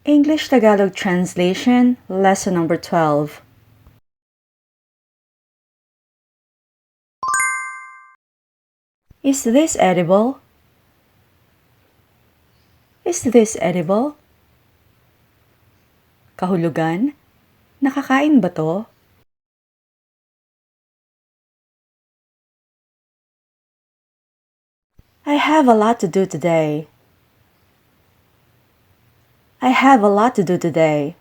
English-Tagalog Translation, Lesson number 12. Is this edible? Is this edible? Kahulugan? Nakakain ba to? I have a lot to do today. I have a lot to do today.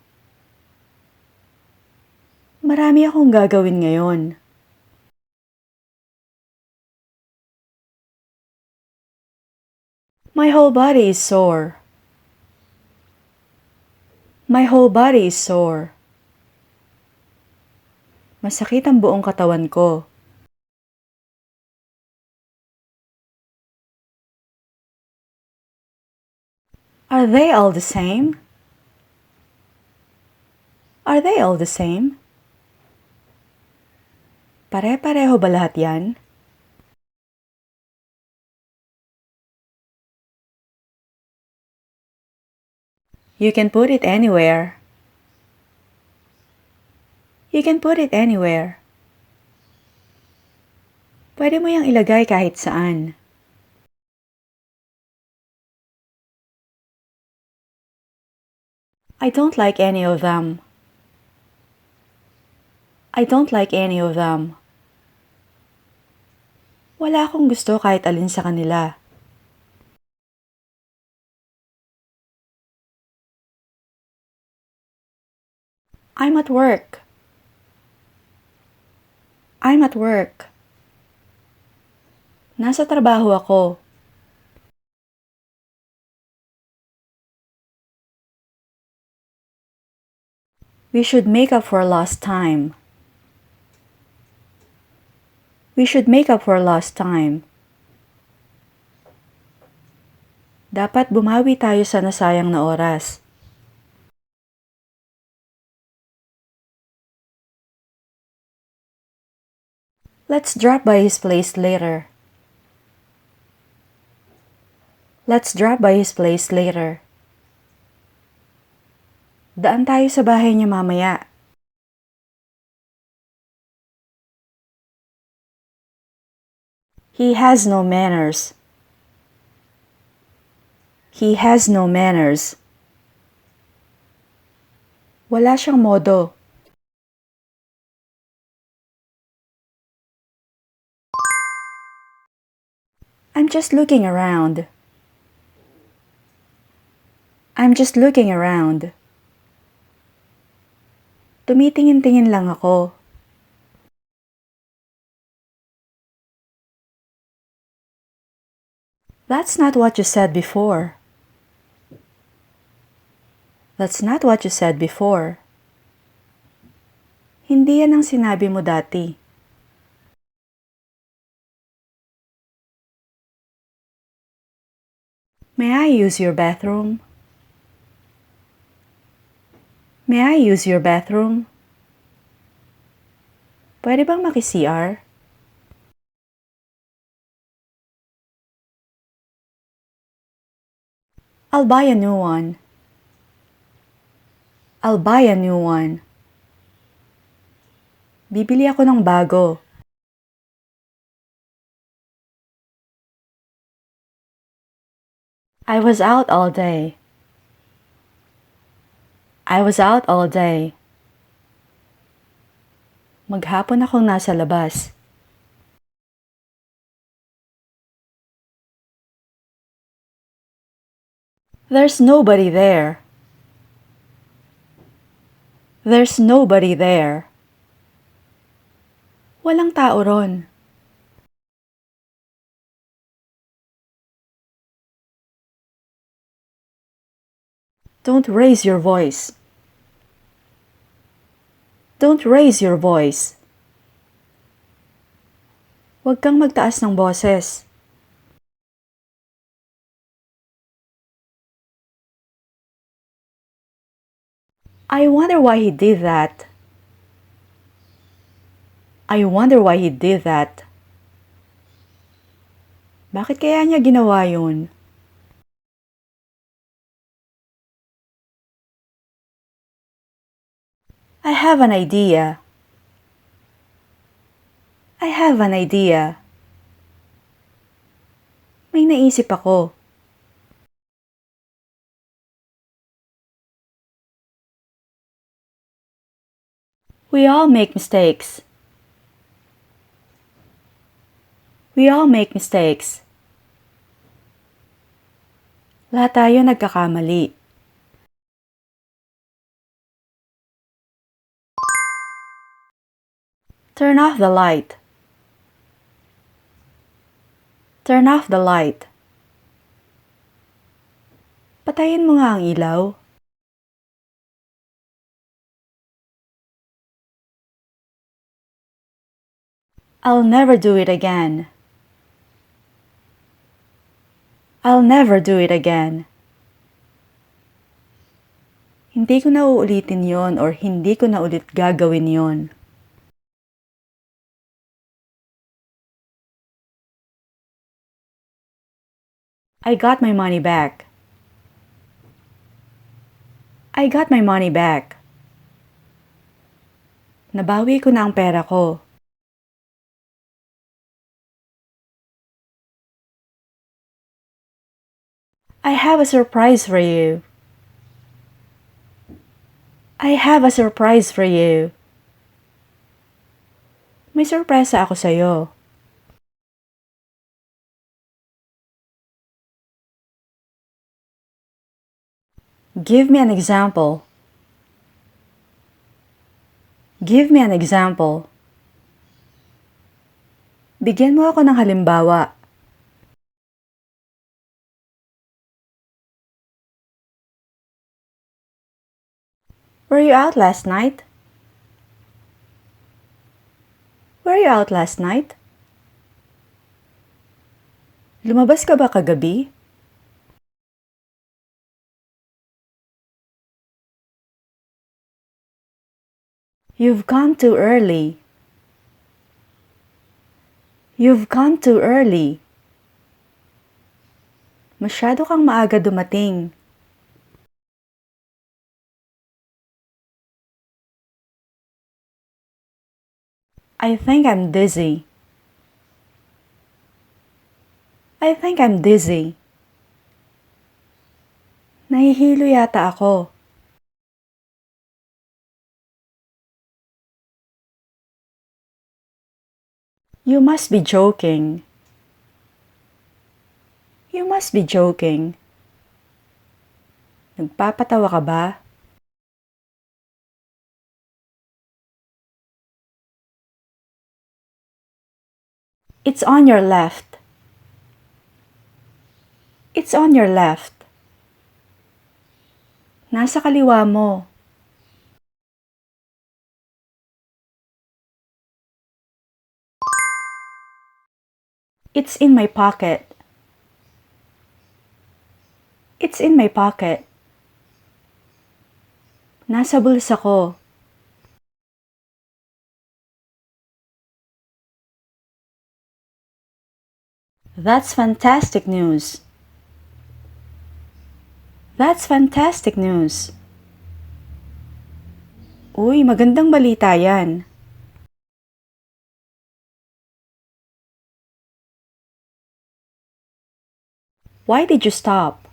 Marami akong gagawin ngayon. My whole body is sore. My whole body is sore. Masakit ang buong katawan ko. Are they all the same? Are they all the same? Pare-pareho ba lahat yan? You can put it anywhere. You can put it anywhere. Pwede mo yang ilagay kahit saan. I don't like any of them. I don't like any of them. Wala akong gusto kahit alin sa kanila. I'm at work. I'm at work. Nasa trabaho ako. We should make up for lost time. We should make up for lost time. Dapat bumawi tayo sa nasayang na oras. Let's drop by his place later. Let's drop by his place later. Daan tayo sa bahay niya mamaya. He has no manners. He has no manners. Wala siyang modo. I'm just looking around. I'm just looking around. Tumitingin-tingin lang ako. That's not what you said before. That's not what you said before. Hindi yan ang sinabi mo dati. May I use your bathroom? May I use your bathroom? Pwede bang maki-CR? I'll buy a new one. I'll buy a new one. Bibili ako ng bago. I was out all day. I was out all day. Maghapon akong nasa labas. There's nobody there. There's nobody there. Walang tao ron. Don't raise your voice. Don't raise your voice. Huwag kang magtaas ng boses. I wonder why he did that. I wonder why he did that. Bakit kaya niya ginawa yun? I have an idea. I have an idea. May naisip ako. We all make mistakes. We all make mistakes. Lahat tayo nagkakamali. Turn off the light. Turn off the light. Patayin mo nga ang ilaw. I'll never do it again. I'll never do it again. Hindi ko na uulitin yon or hindi ko na ulit gagawin yon. I got my money back. I got my money back. Nabawi ko na ang pera ko. I have a surprise for you. I have a surprise for you. May sorpresa ako sa'yo. Give me an example. Give me an example. Bigyan mo ako ng halimbawa. Were you out last night? Were you out last night? Lumabas ka ba kagabi? You've gone too early. You've gone too early. Masyado kang maaga dumating. I think I'm dizzy. I think I'm dizzy. Nahihilo yata ako. You must be joking. You must be joking. Nagpapatawa ka ba? It's on your left. It's on your left. Nasa kaliwa mo. It's in my pocket. It's in my pocket. Nasa bulsa ko. That's fantastic news. That's fantastic news. Uy, magandang balita yan. Why did you stop?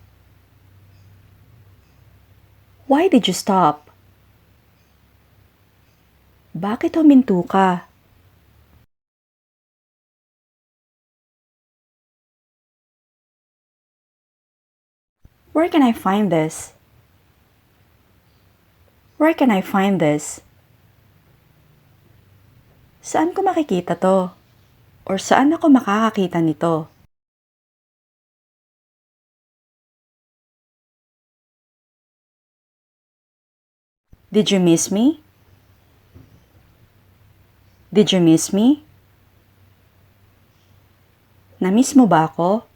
Why did you stop? Bakit huminto ka? Where can I find this? Where can I find this? Saan ko makikita to? Or saan ako makakakita nito? Did you miss me? Did you miss me? Na-miss mo ba ako?